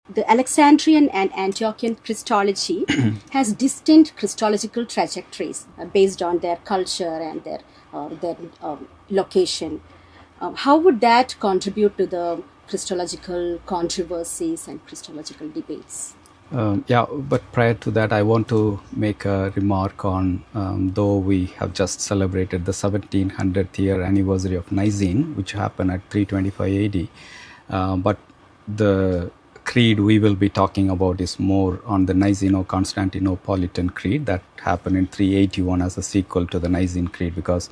the Alexandrian and Antiochene Christology has distinct Christological trajectories based on their culture and their location. How would that contribute to the Christological controversies and Christological debates? Yeah, but prior to that, I want to make a remark on, though we have just celebrated the 1700th year anniversary of Nicene, which happened at 325 AD, but the creed we will be talking about is more on the Niceno-Constantinopolitan Creed that happened in 381 as a sequel to the Nicene Creed, because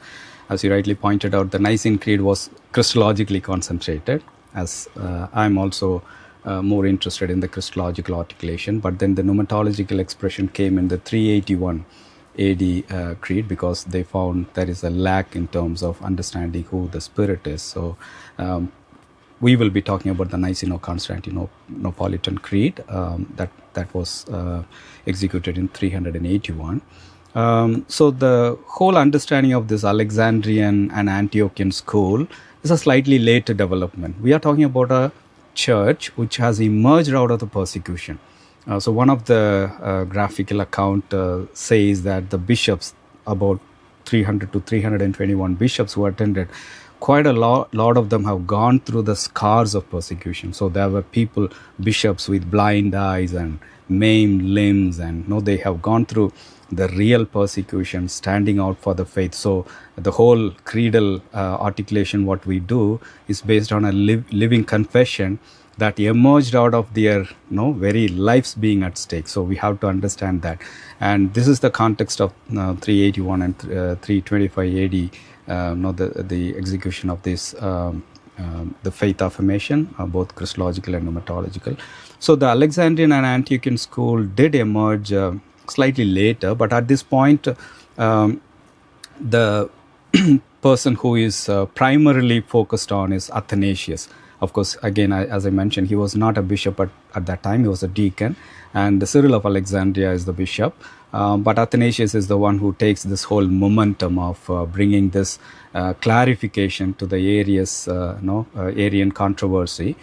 as you rightly pointed out, the Nicene Creed was Christologically concentrated, as I'm also more interested in the Christological articulation. But then the pneumatological expression came in the 381 AD creed, because they found there is a lack in terms of understanding who the Spirit is. So we will be talking about the Niceno-Constantinopolitan Creed that was executed in 381. So the whole understanding of this Alexandrian and Antiochian school is a slightly later development. We are talking about a church which has emerged out of the persecution. So one of the graphical account says that the bishops, about 300 to 321 bishops who attended, quite a lot of them have gone through the scars of persecution. So there were bishops with blind eyes and maimed limbs, and they have gone through the real persecution, standing out for the faith. So the whole creedal articulation, what we do, is based on a living confession that emerged out of their very lives being at stake. So we have to understand that. And this is the context of 381 and 325 AD, the execution of this the faith affirmation, both Christological and pneumatological. So the Alexandrian and Antiochian school did emerge slightly later, but at this point the person who is primarily focused on is Athanasius. Of course, again, as I mentioned, he was not a bishop at that time. He was a deacon, and Cyril of Alexandria is the bishop. But Athanasius is the one who takes this whole momentum of bringing this clarification to the Arian controversy.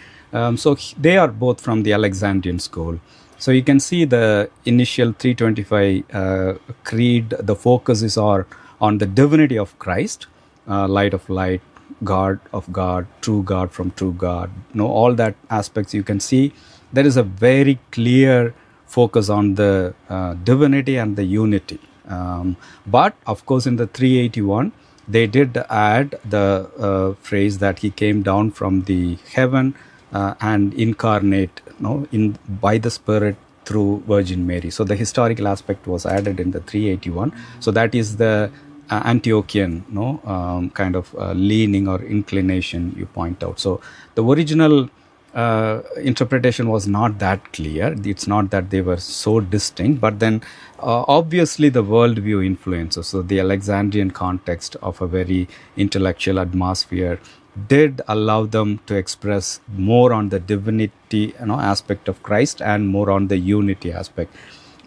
So they are both from the Alexandrian school. So you can see the initial 325 creed, the focus is on the divinity of Christ, light of light, God of God, true God from true God. All that aspects you can see. There is a very clear focus on the divinity and the unity. But of course in the 381, they did add the phrase that he came down from the heaven and incarnate by the Spirit through Virgin Mary. So the historical aspect was added in the 381. So that is the Antiochian kind of leaning or inclination you point out. So the original interpretation was not that clear. It's not that they were so distinct, but then obviously the worldview influences. So the Alexandrian context of a very intellectual atmosphere did allow them to express more on the divinity aspect of Christ and more on the unity aspect.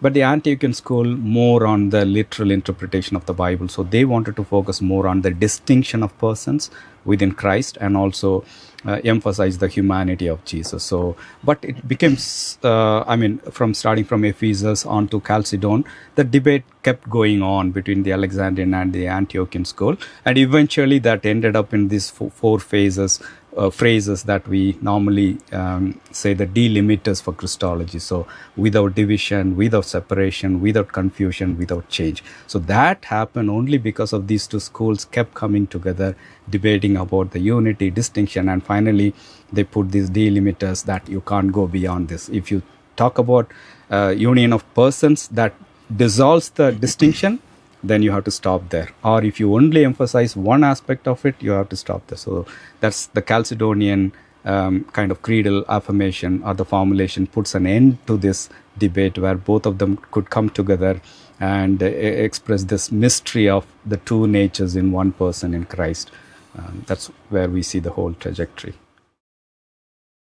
But the Antiochian school more on the literal interpretation of the Bible. So they wanted to focus more on the distinction of persons within Christ and also emphasize the humanity of Jesus. So, but it became, from starting from Ephesus on to Chalcedon, the debate kept going on between the Alexandrian and the Antiochian school. And eventually that ended up in these four phrases that we normally say the delimiters for Christology. So without division, without separation, without confusion, without change. So that happened only because of these two schools kept coming together, debating about the unity, distinction, and finally they put these delimiters that you can't go beyond this. If you talk about union of persons that dissolves the distinction, then you have to stop there. Or if you only emphasize one aspect of it, you have to stop there. So that's the Chalcedonian kind of creedal affirmation or the formulation puts an end to this debate where both of them could come together and express this mystery of the two natures in one person in Christ. That's where we see the whole trajectory.